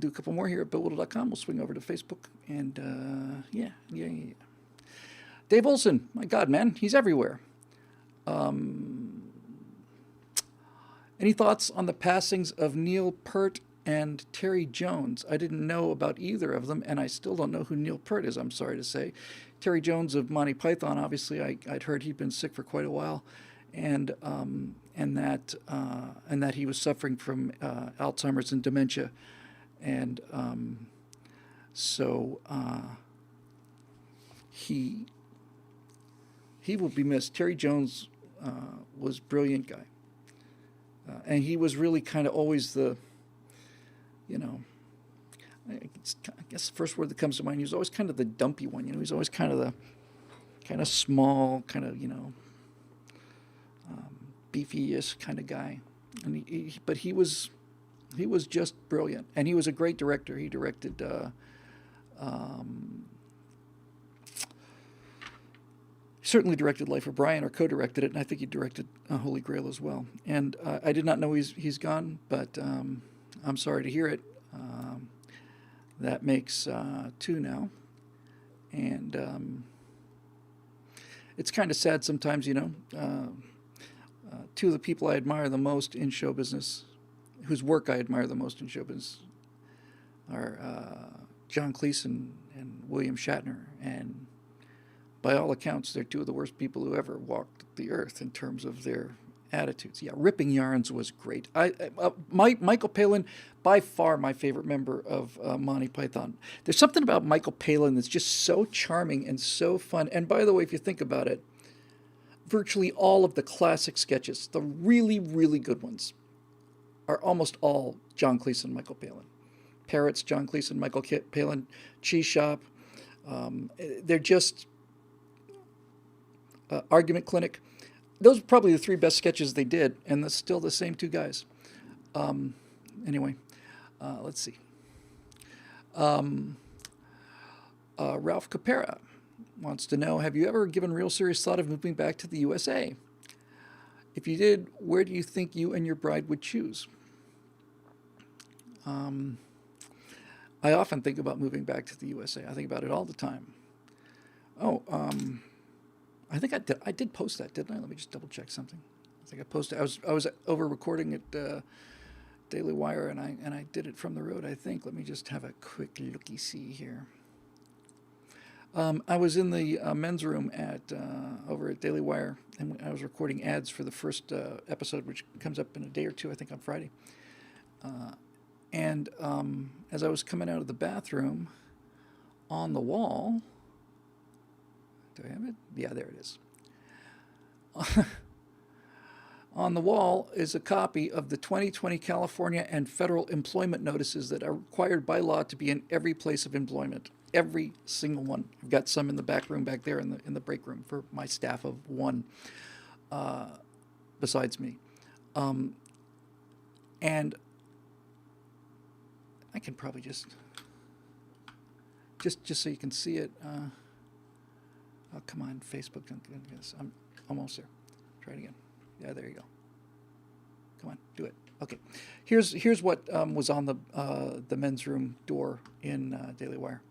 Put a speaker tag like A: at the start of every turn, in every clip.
A: do a couple more here at BillWhittle.com. We'll swing over to Facebook. And yeah. Dave Olson, my God, man, he's everywhere. Any thoughts on the passings of Neil Peart and Terry Jones? I didn't know about either of them, and I still don't know who Neil Peart is, I'm sorry to say. Terry Jones of Monty Python, obviously, I'd heard he'd been sick for quite a while, and that he was suffering from Alzheimer's and dementia, and so he will be missed. Terry Jones was a brilliant guy. And he was really kind of always the, I guess the first word that comes to mind, he was always kind of the dumpy one. He was always kind of the small, kind of, beefy-ish kind of guy. And but he was just brilliant. And he was a great director. He directed, certainly directed Life of Brian, or co-directed it, and I think he directed Holy Grail as well. And I did not know he's gone, but I'm sorry to hear it. That makes two now, and it's kind of sad sometimes, two of the people I admire the most in show business, whose work I admire the most in show business, are John Cleese and William Shatner, and by all accounts, they're two of the worst people who ever walked the earth in terms of their attitudes. Yeah, Ripping Yarns was great. Michael Palin, by far my favorite member of Monty Python. There's something about Michael Palin that's just so charming and so fun. And by the way, if you think about it, virtually all of the classic sketches, the really, really good ones, are almost all John Cleese and Michael Palin. Parrots, John Cleese and Michael Palin, Cheese Shop. They're just... Argument Clinic. Those are probably the three best sketches they did, and that's still the same two guys. Anyway, let's see. Ralph Capera wants to know, have you ever given real serious thought of moving back to the USA? If you did, where do you think you and your bride would choose? I often think about moving back to the USA. I think about it all the time. I think I did post that, didn't I? Let me just double check something. I think I posted. I was over recording at Daily Wire, and I did it from the road, I think. Let me just have a quick looky see here. I was in the men's room over at Daily Wire, and I was recording ads for the first episode, which comes up in a day or two, I think, on Friday. And as I was coming out of the bathroom, on the wall. Do I have it? Yeah, there it is. On the wall is a copy of the 2020 California and federal employment notices that are required by law to be in every place of employment. Every single one. I've got some in the back room back there in the break room for my staff of one, besides me. And I can probably just so you can see it. Oh, come on, Facebook. I'm almost there. Try it again. Yeah, there you go. Come on, do it. Okay. Here's what was on the men's room door in Daily Wire.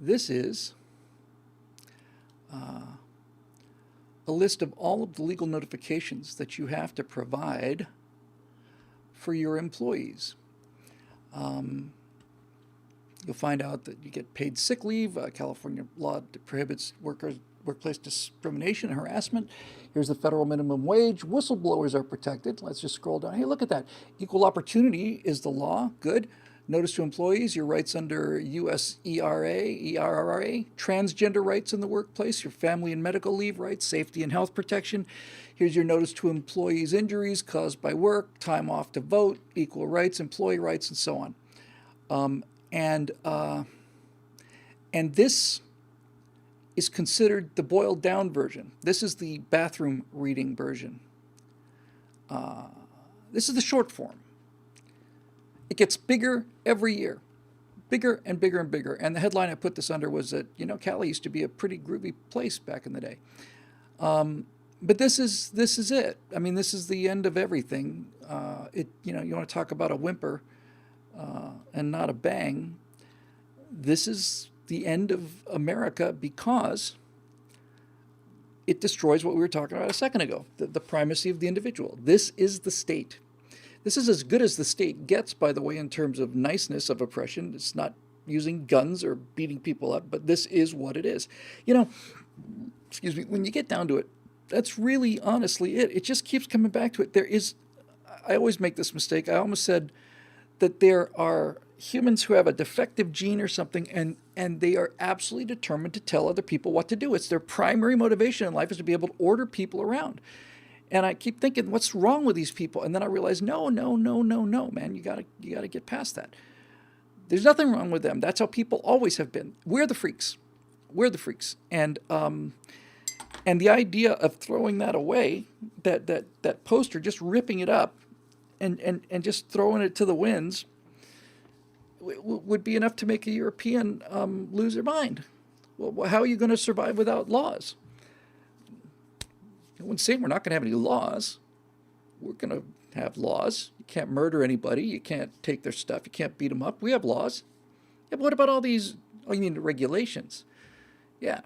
A: This is a list of all of the legal notifications that you have to provide for your employees. You'll find out that you get paid sick leave. California law prohibits workplace discrimination and harassment. Here's the federal minimum wage. Whistleblowers are protected. Let's just scroll down. Hey, look at that. Equal opportunity is the law. Good. Notice to employees, your rights under U.S. ERRA, transgender rights in the workplace, your family and medical leave rights, safety and health protection. Here's your notice to employees' injuries caused by work, time off to vote, equal rights, employee rights, and so on. And this is considered the boiled down version. This is the bathroom reading version. This is the short form. It gets bigger every year, bigger and bigger and bigger. And the headline I put this under was that, Cali used to be a pretty groovy place back in the day. But this is it. I mean, this is the end of everything. You know, you want to talk about a whimper and not a bang. This is the end of America because it destroys what we were talking about a second ago, the primacy of the individual. This is the state. This is as good as the state gets, by the way, in terms of niceness of oppression. It's not using guns or beating people up, but this is what it is. You know, excuse me, when you get down to it, that's really honestly it. It just keeps coming back to it. I always make this mistake. I almost said that there are humans who have a defective gene or something, and they are absolutely determined to tell other people what to do. It's their primary motivation in life is to be able to order people around. And I keep thinking, what's wrong with these people? And then I realize, no, man, you gotta get past that. There's nothing wrong with them. That's how people always have been. We're the freaks. And the idea of throwing that away, that poster, just ripping it up, and just throwing it to the winds, would be enough to make a European lose their mind. Well, how are you going to survive without laws? I wouldn't say we're not going to have any laws. We're going to have laws. You can't murder anybody. You can't take their stuff. You can't beat them up. We have laws. Yeah, but what about all these, oh, you mean the regulations? Yeah.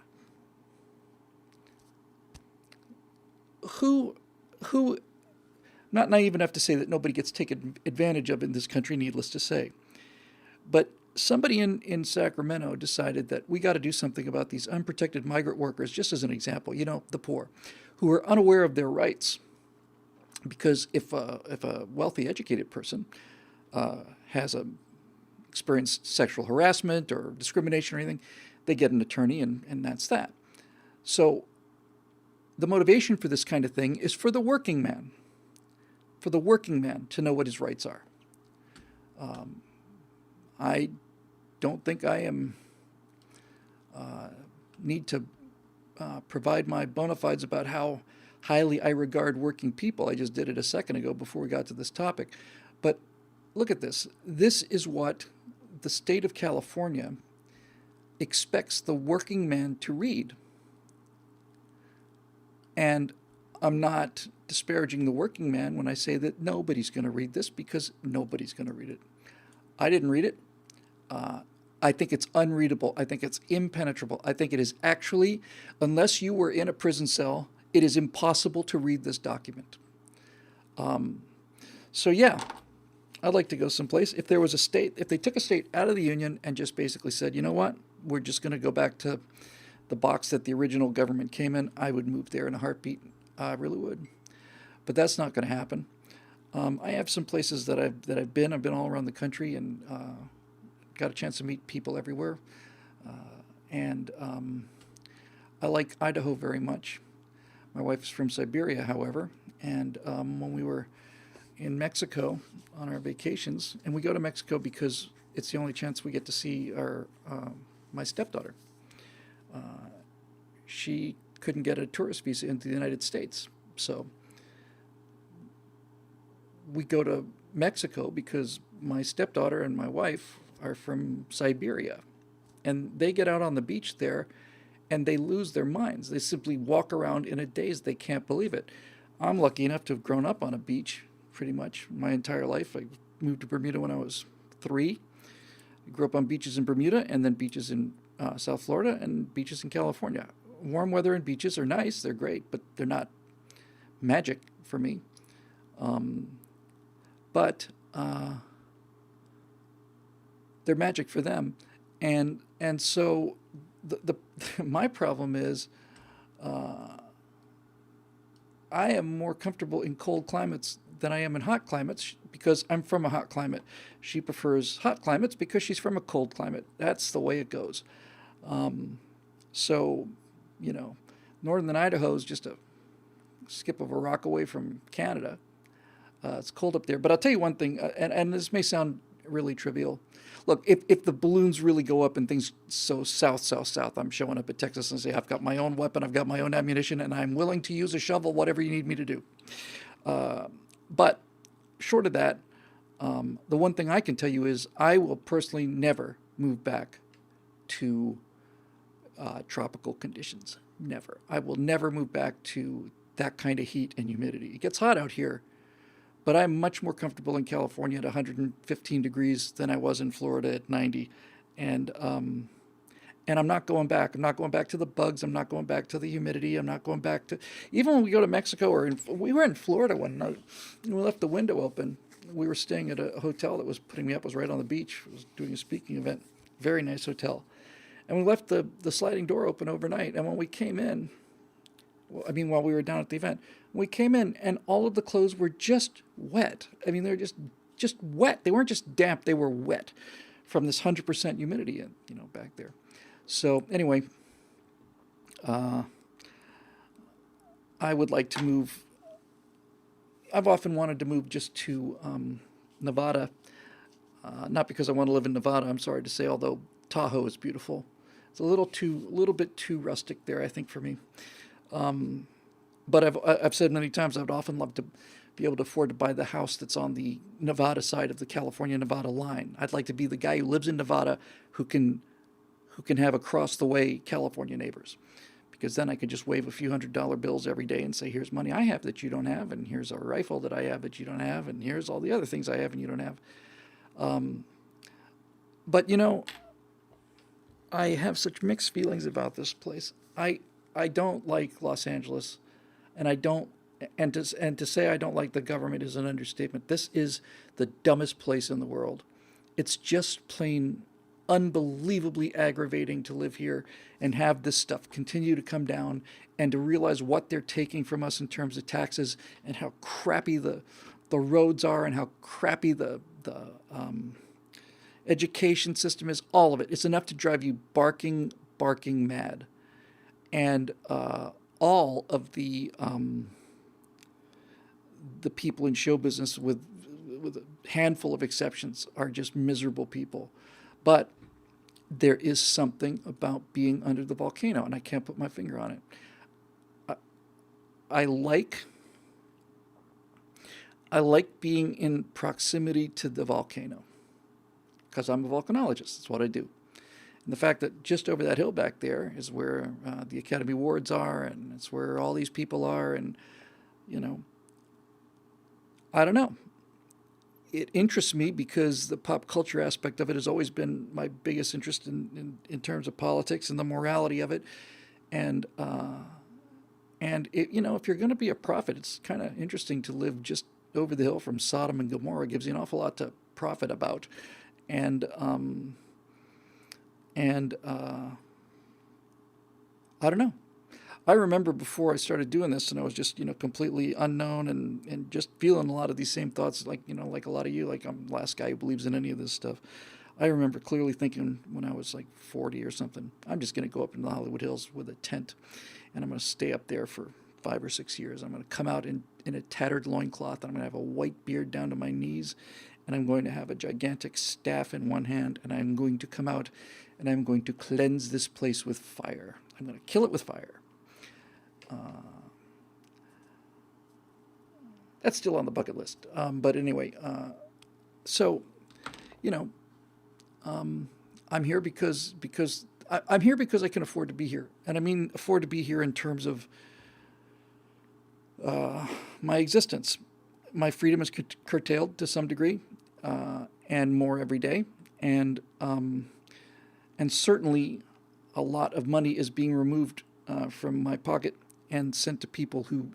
A: Who, not naive enough to say that nobody gets taken advantage of in this country, needless to say. But somebody in Sacramento decided that we got to do something about these unprotected migrant workers, just as an example, you know, the poor, who are unaware of their rights. Because if a wealthy, educated person has experienced sexual harassment or discrimination or anything, they get an attorney, and that's that. So the motivation for this kind of thing is for the working man, to know what his rights are. I don't think I am need to provide my bona fides about how highly I regard working people. I just did it a second ago before we got to this topic. But look at this. This is what the state of California expects the working man to read. And I'm not disparaging the working man when I say that nobody's going to read this, because nobody's going to read it. I didn't read it. I think it's unreadable. I think it's impenetrable. I think it is actually, unless you were in a prison cell, it is impossible to read this document. So yeah, I'd like to go someplace. If there was a state, if they took a state out of the union and just basically said, you know what, we're just going to go back to the box that the original government came in, I would move there in a heartbeat. I really would. But that's not going to happen. I have some places that I've been. I've been all around the country and got a chance to meet people everywhere. And I like Idaho very much. My wife is from Siberia, however, and when we were in Mexico on our vacations, and we go to Mexico because it's the only chance we get to see my stepdaughter. She couldn't get a tourist visa into the United States, so we go to Mexico because my stepdaughter and my wife are from Siberia, and they get out on the beach there and they lose their minds. They simply walk around in a daze. They can't believe it. I'm lucky enough to have grown up on a beach pretty much my entire life. I moved to Bermuda when I was 3. I grew up on beaches in Bermuda, and then beaches in South Florida and beaches in California. Warm weather and beaches are nice. They're great, but they're not magic for me. But they're magic for them. And so the my problem is I am more comfortable in cold climates than I am in hot climates because I'm from a hot climate. She prefers hot climates because she's from a cold climate. That's the way it goes. So, you know, northern Idaho is just a skip of a rock away from Canada. It's cold up there. But I'll tell you one thing, and this may sound really trivial. Look, if the balloons really go up and things so south, I'm showing up at Texas and say, I've got my own weapon, I've got my own ammunition, and I'm willing to use a shovel, whatever you need me to do. But short of that, the one thing I can tell you is I will personally never move back to tropical conditions. Never. I will never move back to that kind of heat and humidity. It gets hot out here, but I'm much more comfortable in California at 115 degrees than I was in Florida at 90. And and I'm not going back. I'm not going back to the bugs. I'm not going back to the humidity. I'm not going back to, even when we go to Mexico we were in Florida one night and we left the window open. We were staying at a hotel that was putting me up. It was right on the beach. I was doing a speaking event. Very nice hotel. And we left the sliding door open overnight. And when we came in, while we were down at the event, we came in and all of the clothes were just wet. I mean, they were just wet. They weren't just damp. They were wet from this 100% humidity, back there. So anyway, I would like to move. I've often wanted to move just to Nevada, not because I want to live in Nevada, I'm sorry to say, although Tahoe is beautiful. It's a little bit too rustic there, I think, for me. But I've said many times I would often love to be able to afford to buy the house that's on the Nevada side of the California-Nevada line. I'd like to be the guy who lives in Nevada who can have across the way California neighbors, because then I could just wave a few $100 bills every day and say, here's money I have that you don't have, and here's a rifle that I have that you don't have, and here's all the other things I have and you don't have. But I have such mixed feelings about this place. I don't like Los Angeles, and to say I don't like the government is an understatement. This is the dumbest place in the world. It's just plain unbelievably aggravating to live here and have this stuff continue to come down, and to realize what they're taking from us in terms of taxes, and how crappy the roads are, and how crappy the education system is. All of it. It's enough to drive you barking mad. And all of the people in show business, with a handful of exceptions, are just miserable people. But there is something about being under the volcano, and I can't put my finger on it. I like being in proximity to the volcano, because I'm a volcanologist. That's what I do. And the fact that just over that hill back there is where the Academy Awards are, and it's where all these people are, and, I don't know. It interests me because the pop culture aspect of it has always been my biggest interest in terms of politics and the morality of it. And it, if you're going to be a prophet, it's kind of interesting to live just over the hill from Sodom and Gomorrah. It gives you an awful lot to prophet about. And I don't know. I remember before I started doing this, and I was just, completely unknown and just feeling a lot of these same thoughts, like a lot of you, like I'm the last guy who believes in any of this stuff. I remember clearly thinking when I was like 40 or something, I'm just going to go up in the Hollywood Hills with a tent, and I'm going to stay up there for 5 or 6 years. I'm going to come out in a tattered loincloth, and I'm going to have a white beard down to my knees, and I'm going to have a gigantic staff in one hand, and I'm going to come out, and I'm going to cleanse this place with fire. I'm going to kill it with fire. That's still on the bucket list. But anyway, so, I'm here because I'm here because I can afford to be here. And I mean afford to be here in terms of my existence. My freedom is curtailed to some degree, and more every day. And certainly a lot of money is being removed from my pocket and sent to people who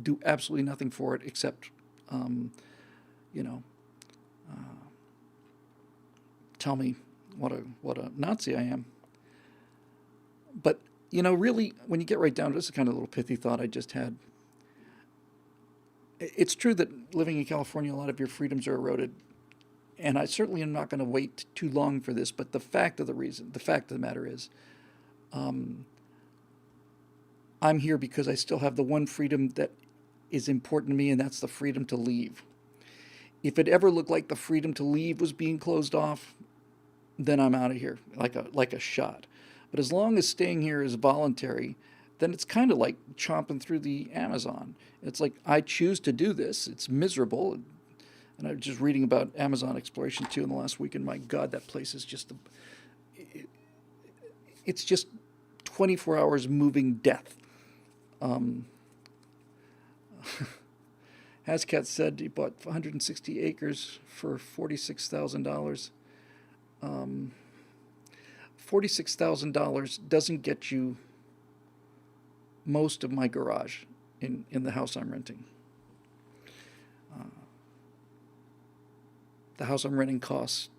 A: do absolutely nothing for it except, tell me what a Nazi I am. But, really, when you get right down to it, this is kind of a little pithy thought I just had. It's true that living in California, a lot of your freedoms are eroded. And I certainly am not going to wait too long for this. But the fact of the matter is, I'm here because I still have the one freedom that is important to me, and that's the freedom to leave. If it ever looked like the freedom to leave was being closed off, then I'm out of here like a shot. But as long as staying here is voluntary, then it's kind of like chomping through the Amazon. It's like, I choose to do this. It's miserable. And I was just reading about Amazon exploration too in the last week, and my God, that place is just it's just 24 hours moving death. Hascat said he bought 160 acres for $46,000. $46,000 doesn't get you most of my garage in the house I'm renting. The house I'm renting costs,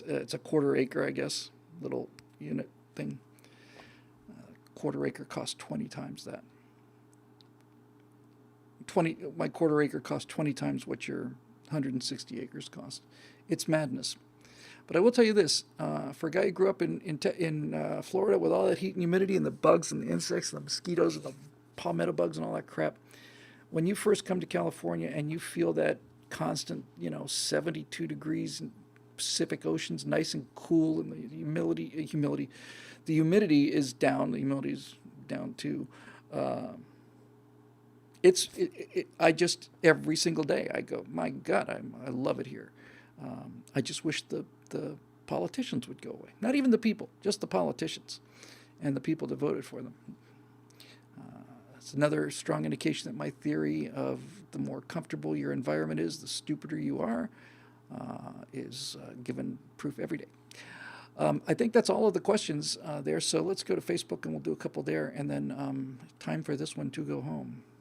A: it's a quarter acre, I guess, little unit thing. Quarter acre costs 20 times that. My quarter acre costs 20 times what your 160 acres cost. It's madness. But I will tell you this: for a guy who grew up in Florida with all that heat and humidity and the bugs and the insects and the mosquitoes and the palmetto bugs and all that crap, when you first come to California and you feel that constant, 72 degrees in Pacific Ocean's nice and cool, and the humidity is down. The humidity is down too. I just every single day I go, my God, I love it here. I just wish the politicians would go away. Not even the people, just the politicians and the people that voted for them. It's another strong indication that my theory of the more comfortable your environment is, the stupider you are, is given proof every day. I think that's all of the questions there. So let's go to Facebook and we'll do a couple there, and then time for this one to go home.